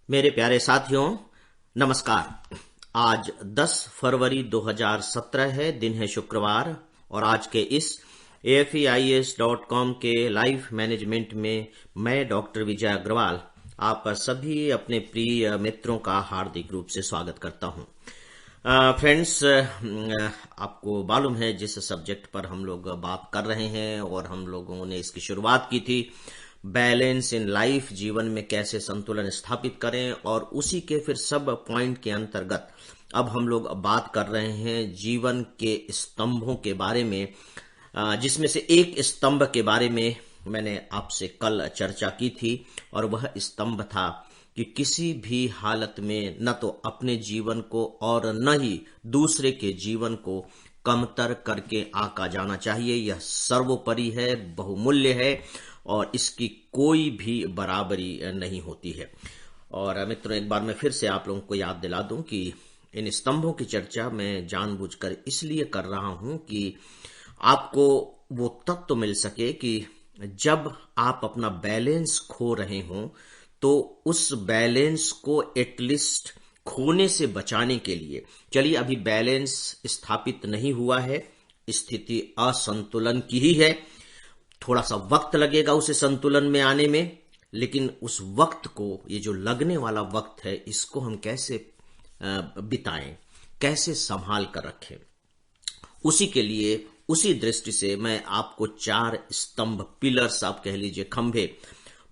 मेरे प्यारे साथियों, नमस्कार। आज 10 फरवरी 2017 है, दिन है शुक्रवार, और आज के इस AFEIS.com के लाइव मैनेजमेंट में मैं डॉक्टर विजय अग्रवाल आप सभी अपने प्रिय मित्रों का हार्दिक रूप से स्वागत करता हूं। फ्रेंड्स, आपको मालूम है जिस सब्जेक्ट पर हम लोग बात कर रहे हैं और हम लोगों ने इसकी शुरुआत की थी, बैलेंस इन लाइफ, जीवन में कैसे संतुलन स्थापित करें, और उसी के फिर सब पॉइंट के अंतर्गत अब हम लोग बात कर रहे हैं जीवन के स्तंभों के बारे में, जिसमें से एक स्तंभ के बारे में मैंने आपसे कल चर्चा की थी, और वह स्तंभ था कि किसी भी हालत में न तो अपने जीवन को और न ही दूसरे के जीवन को कमतर करके आंका जाना चाहिए। यह सर्वोपरि है, बहुमूल्य है और इसकी कोई भी बराबरी नहीं होती है। और मित्रों, एक बार मैं फिर से आप लोगों को याद दिला दूं कि इन स्तंभों की चर्चा मैं जानबूझकर इसलिए कर रहा हूं कि आपको वो तत्व मिल सके कि जब आप अपना बैलेंस खो रहे हों तो उस बैलेंस को एटलीस्ट खोने से बचाने के लिए, चलिए अभी बैलेंस स्थापित नहीं हुआ है, स्थिति असंतुलन की ही है, थोड़ा सा वक्त लगेगा उसे संतुलन में आने में, लेकिन उस वक्त को, ये जो लगने वाला वक्त है, इसको हम कैसे बिताएं, कैसे संभाल कर रखें, उसी के लिए, उसी दृष्टि से मैं आपको 4 स्तंभ, पिलर्स आप कह लीजिए, खंभे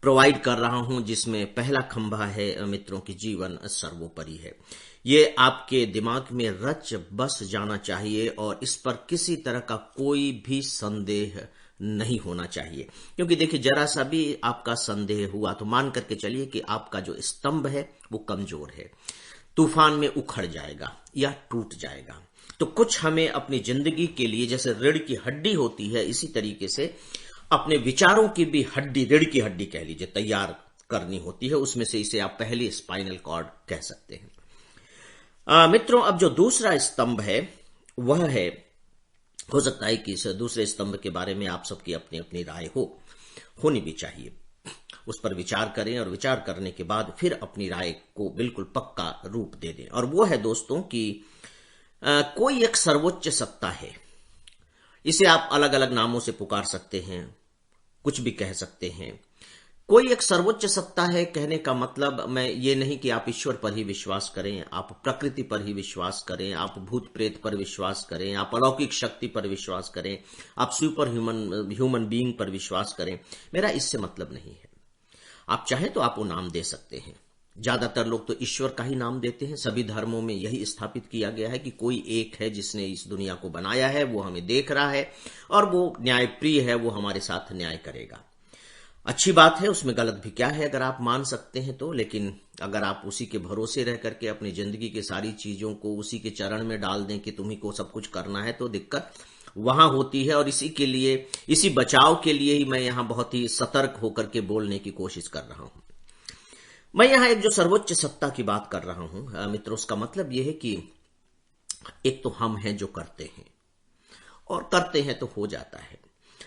प्रोवाइड कर रहा हूं, जिसमें पहला खंभा है मित्रों की जीवन सर्वोपरि है। ये आपके दिमाग में रच बस जाना चाहिए और इस पर किसी तरह का कोई भी संदेह नहीं होना चाहिए, क्योंकि देखिए जरा सा भी आपका संदेह हुआ तो मान करके चलिए कि आपका जो स्तंभ है वो कमजोर है, तूफान में उखड़ जाएगा या टूट जाएगा। तो कुछ हमें अपनी जिंदगी के लिए, जैसे रीढ़ की हड्डी होती है, इसी तरीके से अपने विचारों की भी हड्डी, रीढ़ की हड्डी कह लीजिए, तैयार करनी होती है। उसमें से इसे आप पहले स्पाइनल कॉर्ड कह सकते हैं। मित्रों, अब जो दूसरा स्तंभ है वह है, हो सकता है कि इस दूसरे स्तंभ के बारे में आप सबकी अपनी अपनी राय होनी भी चाहिए, उस पर विचार करें और विचार करने के बाद फिर अपनी राय को बिल्कुल पक्का रूप दे दें। और वो है दोस्तों कि कोई एक सर्वोच्च सत्ता है, इसे आप अलग अलग नामों से पुकार सकते हैं, कुछ भी कह सकते हैं। कोई एक सर्वोच्च सत्ता है कहने का मतलब मैं ये नहीं कि आप ईश्वर पर ही विश्वास करें, आप प्रकृति पर ही विश्वास करें, आप भूत प्रेत पर विश्वास करें, आप अलौकिक शक्ति पर विश्वास करें, आप सुपर ह्यूमन बीइंग पर विश्वास करें। मेरा इससे मतलब नहीं है। आप चाहें तो आप वो नाम दे सकते हैं। ज्यादातर लोग तो ईश्वर का ही नाम देते हैं। सभी धर्मों में यही स्थापित किया गया है कि कोई एक है जिसने इस दुनिया को बनाया है, वो हमें देख रहा है और वो न्यायप्रिय है, वो हमारे साथ न्याय करेगा। अच्छी बात है, उसमें गलत भी क्या है अगर आप मान सकते हैं तो। लेकिन अगर आप उसी के भरोसे रह करके अपनी जिंदगी की सारी चीजों को उसी के चरण में डाल दें कि तुम्ही को सब कुछ करना है, तो दिक्कत वहां होती है। और इसी के लिए, इसी बचाव के लिए ही मैं यहां बहुत ही सतर्क होकर के बोलने की कोशिश कर रहा हूं। मैं यहां एक जो सर्वोच्च सत्ता की बात कर रहा हूं मित्रों, उसका मतलब यह है कि एक तो हम हैं जो करते हैं, और करते हैं तो हो जाता है,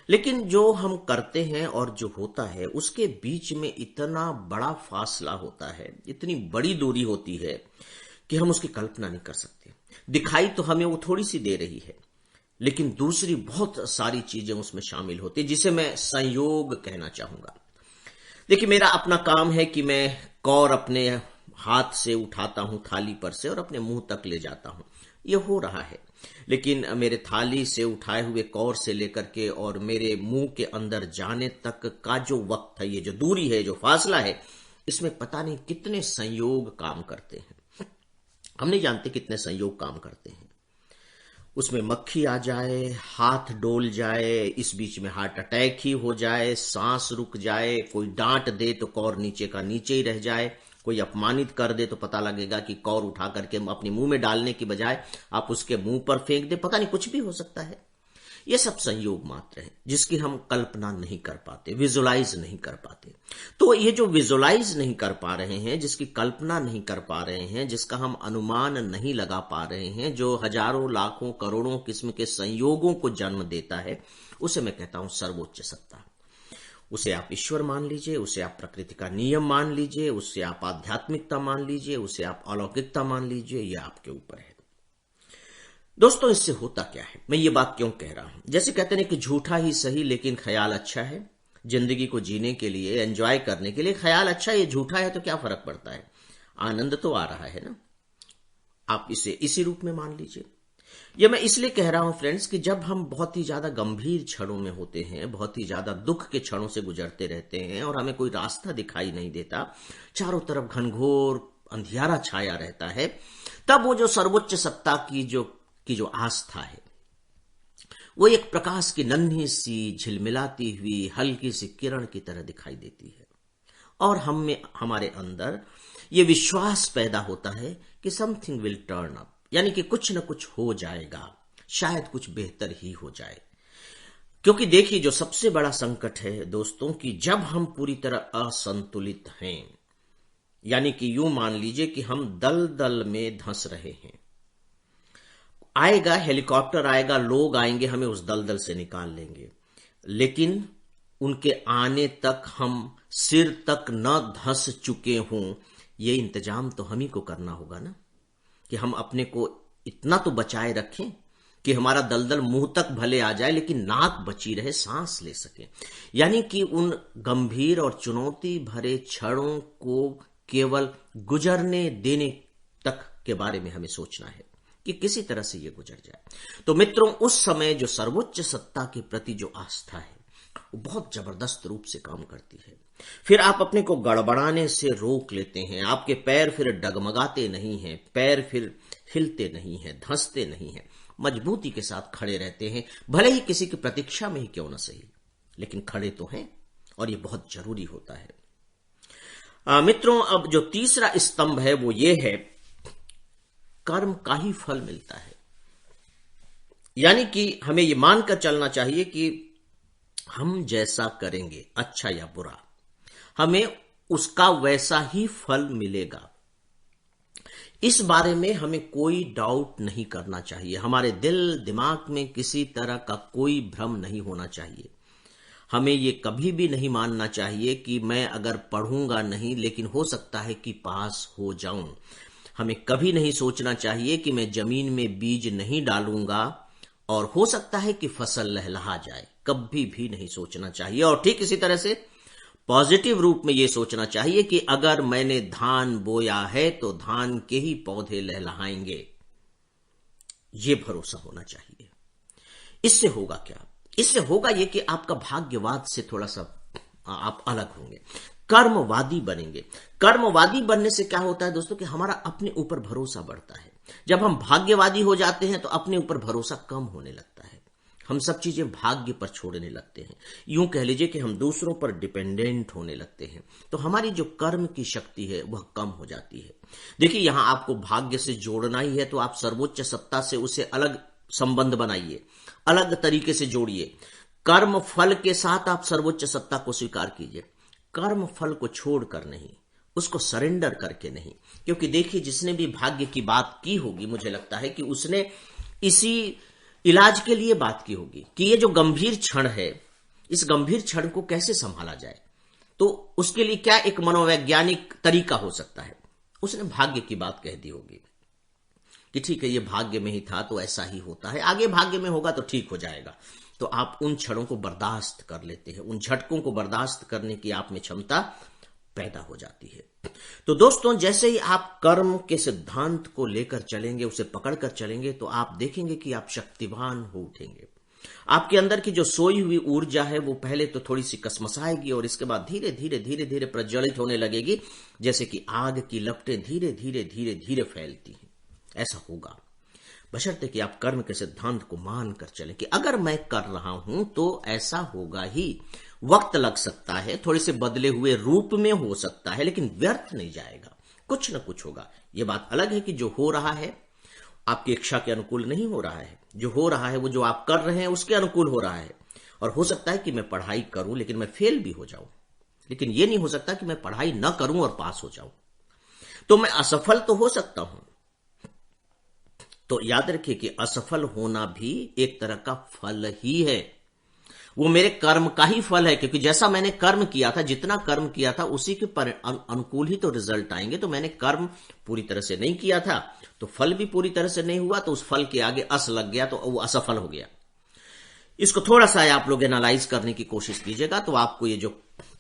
लेकिन जो हम करते हैं और जो होता है उसके बीच में इतना बड़ा फासला होता है, इतनी बड़ी दूरी होती है कि हम उसकी कल्पना नहीं कर सकते। दिखाई तो हमें वो थोड़ी सी दे रही है, लेकिन दूसरी बहुत सारी चीजें उसमें शामिल होती है, जिसे मैं संयोग कहना चाहूंगा। देखिए, मेरा अपना काम है कि मैं कौर अपने हाथ से उठाता हूं थाली पर से और अपने मुंह तक ले जाता हूं, यह हो रहा है। लेकिन मेरे थाली से उठाए हुए कौर से लेकर के और मेरे मुंह के अंदर जाने तक का जो वक्त है, ये जो दूरी है, जो फासला है, इसमें पता नहीं कितने संयोग काम करते हैं। हम नहीं जानते कितने संयोग काम करते हैं। उसमें मक्खी आ जाए, हाथ डोल जाए, इस बीच में हार्ट अटैक ही हो जाए, सांस रुक जाए, कोई डांट दे तो कौर नीचे का नीचे ही रह जाए, कोई अपमानित कर दे तो पता लगेगा कि कौर उठा करके अपने मुंह में डालने की बजाय आप उसके मुंह पर फेंक दे, पता नहीं कुछ भी हो सकता है। ये सब संयोग मात्र है जिसकी हम कल्पना नहीं कर पाते, विजुलाइज नहीं कर पाते। तो ये जो विजुलाइज नहीं कर पा रहे हैं, जिसकी कल्पना नहीं कर पा रहे हैं, जिसका हम अनुमान नहीं लगा पा रहे हैं, जो हजारों लाखों करोड़ों किस्म के संयोगों को जन्म देता है, उसे मैं कहता हूं सर्वोच्च सत्ता। उसे आप ईश्वर मान लीजिए, उसे आप प्रकृति का नियम मान लीजिए, उसे आप आध्यात्मिकता मान लीजिए, उसे आप अलौकिकता मान लीजिए, यह आपके ऊपर है। दोस्तों, इससे होता क्या है, मैं ये बात क्यों कह रहा हूं? जैसे कहते हैं कि झूठा ही सही लेकिन ख्याल अच्छा है। जिंदगी को जीने के लिए, एंजॉय करने के लिए ख्याल अच्छा है, ये झूठा है तो क्या फर्क पड़ता है? आनंद तो आ रहा है ना। आप इसे इसी रूप में मान लीजिए। यह मैं इसलिए कह रहा हूं फ्रेंड्स कि जब हम बहुत ही ज्यादा गंभीर क्षणों में होते हैं, बहुत ही ज्यादा दुख के क्षणों से गुजरते रहते हैं और हमें कोई रास्ता दिखाई नहीं देता, चारों तरफ घनघोर अंधियारा छाया रहता है, तब वो जो सर्वोच्च सत्ता की जो आस्था है, वो एक प्रकाश की नन्ही सी झिलमिलाती हुई हल्की सी किरण की तरह दिखाई देती है और हमारे अंदर ये विश्वास पैदा होता है कि समथिंग विल टर्न अप, यानी कि कुछ न कुछ हो जाएगा, शायद कुछ बेहतर ही हो जाए। क्योंकि देखिए, जो सबसे बड़ा संकट है दोस्तों, कि जब हम पूरी तरह असंतुलित हैं, यानी कि यूं मान लीजिए कि हम दलदल में धंस रहे हैं, आएगा हेलीकॉप्टर, आएगा, लोग आएंगे, हमें उस दलदल से निकाल लेंगे, लेकिन उनके आने तक हम सिर तक न धंस चुके हों, ये इंतजाम तो हम ही को करना होगा ना, कि हम अपने को इतना तो बचाए रखें कि हमारा दलदल मुंह तक भले आ जाए लेकिन नाक बची रहे, सांस ले सके। यानी कि उन गंभीर और चुनौती भरे क्षणों को केवल गुजरने देने तक के बारे में हमें सोचना है कि किसी तरह से यह गुजर जाए। तो मित्रों, उस समय जो सर्वोच्च सत्ता के प्रति जो आस्था है, वो बहुत जबरदस्त रूप से काम करती है। फिर आप अपने को गड़बड़ाने से रोक लेते हैं, आपके पैर फिर डगमगाते नहीं हैं, पैर फिर हिलते नहीं हैं, धंसते नहीं हैं, मजबूती के साथ खड़े रहते हैं, भले ही किसी की प्रतीक्षा में ही क्यों न सही, लेकिन खड़े तो हैं, और ये बहुत जरूरी होता है। मित्रों, अब जो तीसरा स्तंभ है वो ये है, कर्म का ही फल मिलता है। यानी कि हमें ये मानकर चलना चाहिए कि हम जैसा करेंगे, अच्छा या बुरा, हमें उसका वैसा ही फल मिलेगा। इस बारे में हमें कोई डाउट नहीं करना चाहिए, हमारे दिल दिमाग में किसी तरह का कोई भ्रम नहीं होना चाहिए। हमें ये कभी भी नहीं मानना चाहिए कि मैं अगर पढ़ूंगा नहीं लेकिन हो सकता है कि पास हो जाऊं। हमें कभी नहीं सोचना चाहिए कि मैं जमीन में बीज नहीं डालूंगा और हो सकता है कि फसल लहलहा जाए, कभी भी नहीं सोचना चाहिए। और ठीक इसी तरह से पॉजिटिव रूप में यह सोचना चाहिए कि अगर मैंने धान बोया है तो धान के ही पौधे लहलहाएंगे, यह भरोसा होना चाहिए। इससे होगा क्या? इससे होगा यह कि आपका भाग्यवाद से थोड़ा सा आप अलग होंगे, कर्मवादी बनेंगे। कर्मवादी बनने से क्या होता है दोस्तों, कि हमारा अपने ऊपर भरोसा बढ़ता है। जब हम भाग्यवादी हो जाते हैं तो अपने ऊपर भरोसा कम होने लगता है, हम सब चीजें भाग्य पर छोड़ने लगते हैं, यूं कह लीजिए कि हम दूसरों पर डिपेंडेंट होने लगते हैं, तो हमारी जो कर्म की शक्ति है वह कम हो जाती है। देखिए, यहां आपको भाग्य से जोड़ना ही है तो आप सर्वोच्च सत्ता से उसे अलग संबंध बनाइए, अलग तरीके से जोड़िए। कर्म फल के साथ आप सर्वोच्च सत्ता को स्वीकार कीजिए, कर्म फल को छोड़कर नहीं, उसको सरेंडर करके नहीं। क्योंकि देखिए, जिसने भी भाग्य की बात की होगी, मुझे लगता है कि उसने इसी इलाज के लिए बात की होगी कि ये जो गंभीर क्षण है, इस गंभीर क्षण को कैसे संभाला जाए, तो उसके लिए क्या एक मनोवैज्ञानिक तरीका हो सकता है। उसने भाग्य की बात कह दी होगी कि ठीक है, ये भाग्य में ही था तो ऐसा ही होता है, आगे भाग्य में होगा तो ठीक हो जाएगा। तो आप उन क्षणों को बर्दाश्त कर लेते हैं, उन झटकों को बर्दाश्त करने की आप में क्षमता पैदा हो जाती है। तो दोस्तों, जैसे ही आप कर्म के सिद्धांत को लेकर चलेंगे, उसे पकड़कर चलेंगे, तो आप देखेंगे कि आप शक्तिवान हो उठेंगे। आपके अंदर की जो सोई हुई ऊर्जा है वो पहले तो थोड़ी सी कसमसाएगी और इसके बाद धीरे धीरे धीरे धीरे प्रज्वलित होने लगेगी, जैसे कि आग की लपटें धीरे धीरे धीरे धीरे फैलती हैं। ऐसा होगा बशर्ते कि आप कर्म के सिद्धांत को मान कर चलें कि अगर मैं कर रहा हूं तो ऐसा होगा ही। वक्त लग सकता है, थोड़े से बदले हुए रूप में हो सकता है, लेकिन व्यर्थ नहीं जाएगा, कुछ न कुछ होगा। यह बात अलग है कि जो हो रहा है आपकी इच्छा के अनुकूल नहीं हो रहा है, जो हो रहा है वो जो आप कर रहे हैं उसके अनुकूल हो रहा है। और हो सकता है कि मैं पढ़ाई करूं लेकिन मैं फेल भी हो जाऊं, लेकिन यह नहीं हो सकता कि मैं पढ़ाई न करूं और पास हो जाऊं। तो मैं असफल तो हो सकता हूं। तो याद रखिए कि असफल होना भी एक तरह का फल ही है। वो मेरे कर्म का ही फल है, क्योंकि जैसा मैंने कर्म किया था, जितना कर्म किया था उसी के अनुकूल ही तो रिजल्ट आएंगे। तो मैंने कर्म पूरी तरह से नहीं किया था तो फल भी पूरी तरह से नहीं हुआ, तो उस फल के आगे अस लग गया तो वो असफल हो गया। इसको थोड़ा सा आप लोग एनालाइज करने की कोशिश कीजिएगा तो आपको ये जो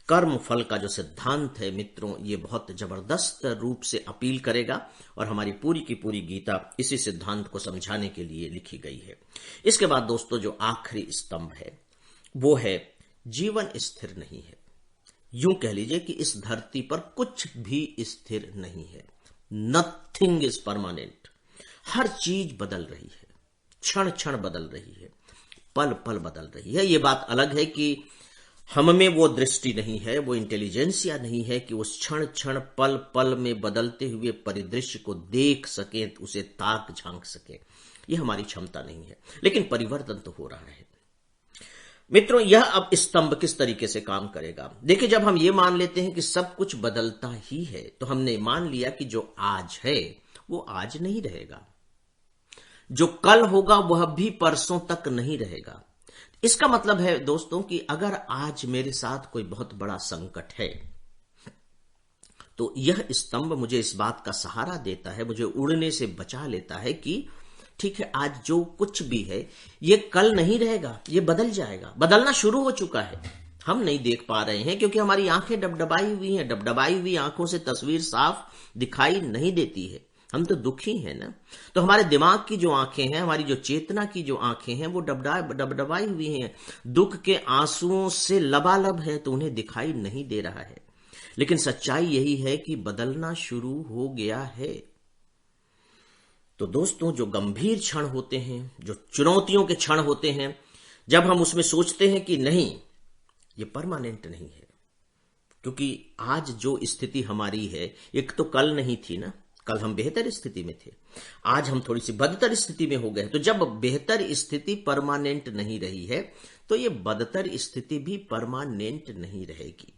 कर्म फल का जो सिद्धांत है मित्रों, ये बहुत जबरदस्त रूप से अपील करेगा और हमारी पूरी की पूरी गीता इसी सिद्धांत को समझाने के लिए लिखी गई है। इसके बाद दोस्तों जो आखिरी स्तंभ है वो है जीवन स्थिर नहीं है। यूं कह लीजिए कि इस धरती पर कुछ भी स्थिर नहीं है। Nothing is permanent. हर चीज बदल रही है, क्षण क्षण बदल रही है, पल पल बदल रही है। ये बात अलग है कि हम में वो दृष्टि नहीं है, वो इंटेलिजेंसिया नहीं है कि उस क्षण क्षण पल पल में बदलते हुए परिदृश्य को देख सके, उसे ताक झांक सके। ये हमारी क्षमता नहीं है, लेकिन परिवर्तन तो हो रहा है मित्रों। यह अब स्तंभ किस तरीके से काम करेगा? देखिए, जब हम ये मान लेते हैं कि सब कुछ बदलता ही है, तो हमने मान लिया कि जो आज है वो आज नहीं रहेगा, जो कल होगा वह भी परसों तक नहीं रहेगा। इसका मतलब है दोस्तों कि अगर आज मेरे साथ कोई बहुत बड़ा संकट है तो यह स्तंभ मुझे इस बात का सहारा देता है, मुझे उड़ने से बचा लेता है कि ठीक है, आज जो कुछ भी है ये कल नहीं रहेगा, ये बदल जाएगा। बदलना शुरू हो चुका है, हम नहीं देख पा रहे हैं क्योंकि हमारी आंखें डबडबाई हुई हैं। डबडबाई हुई आंखों से तस्वीर साफ दिखाई नहीं देती है, हम तो दुखी हैं ना। तो हमारे दिमाग की जो आंखें हैं, हमारी जो चेतना की जो आंखें हैं, वो डबडबाई हुई हैं, दुख के आंसुओं से लबालब है, तो उन्हें दिखाई नहीं दे रहा है। लेकिन सच्चाई यही है कि बदलना शुरू हो गया है। तो दोस्तों जो गंभीर क्षण होते हैं, जो चुनौतियों के क्षण होते हैं, जब हम उसमें सोचते हैं कि नहीं ये परमानेंट नहीं है, क्योंकि आज जो स्थिति हमारी है एक तो कल नहीं थी ना, कल हम बेहतर स्थिति में थे, आज हम थोड़ी सी बदतर स्थिति में हो गए। तो जब बेहतर स्थिति परमानेंट नहीं रही है तो ये बदतर स्थिति भी परमानेंट नहीं रहेगी।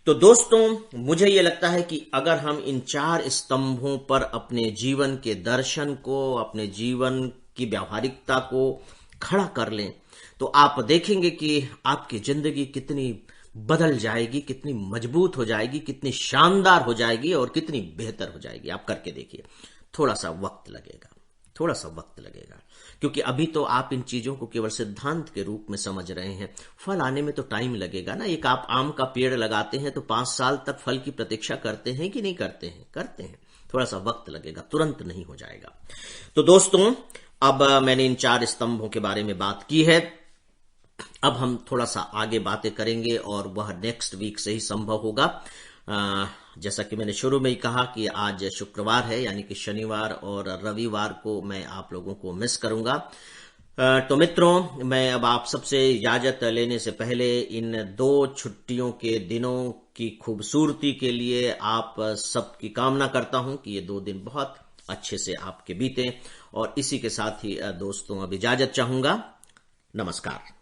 तो दोस्तों मुझे यह लगता है कि अगर हम इन 4 स्तंभों पर अपने जीवन के दर्शन को, अपने जीवन की व्यावहारिकता को खड़ा कर लें तो आप देखेंगे कि आपकी जिंदगी कितनी बदल जाएगी, कितनी मजबूत हो जाएगी, कितनी शानदार हो जाएगी और कितनी बेहतर हो जाएगी। आप करके देखिए। थोड़ा सा वक्त लगेगा, थोड़ा सा वक्त लगेगा, क्योंकि अभी तो आप इन चीजों को केवल सिद्धांत के रूप में समझ रहे हैं। फल आने में तो टाइम लगेगा ना। एक आप आम का पेड़ लगाते हैं तो 5 साल तक फल की प्रतीक्षा करते हैं कि नहीं करते हैं? करते हैं। थोड़ा सा वक्त लगेगा, तुरंत नहीं हो जाएगा। तो दोस्तों अब मैंने इन 4 स्तंभों के बारे में बात की है। अब हम थोड़ा सा आगे बातें करेंगे और वह नेक्स्ट वीक से ही संभव होगा। जैसा कि मैंने शुरू में ही कहा कि आज शुक्रवार है, यानी कि शनिवार और रविवार को मैं आप लोगों को मिस करूंगा। तो मित्रों, मैं अब आप सबसे इजाजत लेने से पहले इन 2 छुट्टियों के दिनों की खूबसूरती के लिए आप सबकी कामना करता हूं कि ये 2 दिन बहुत अच्छे से आपके बीते। और इसी के साथ ही दोस्तों अब इजाजत चाहूंगा। नमस्कार।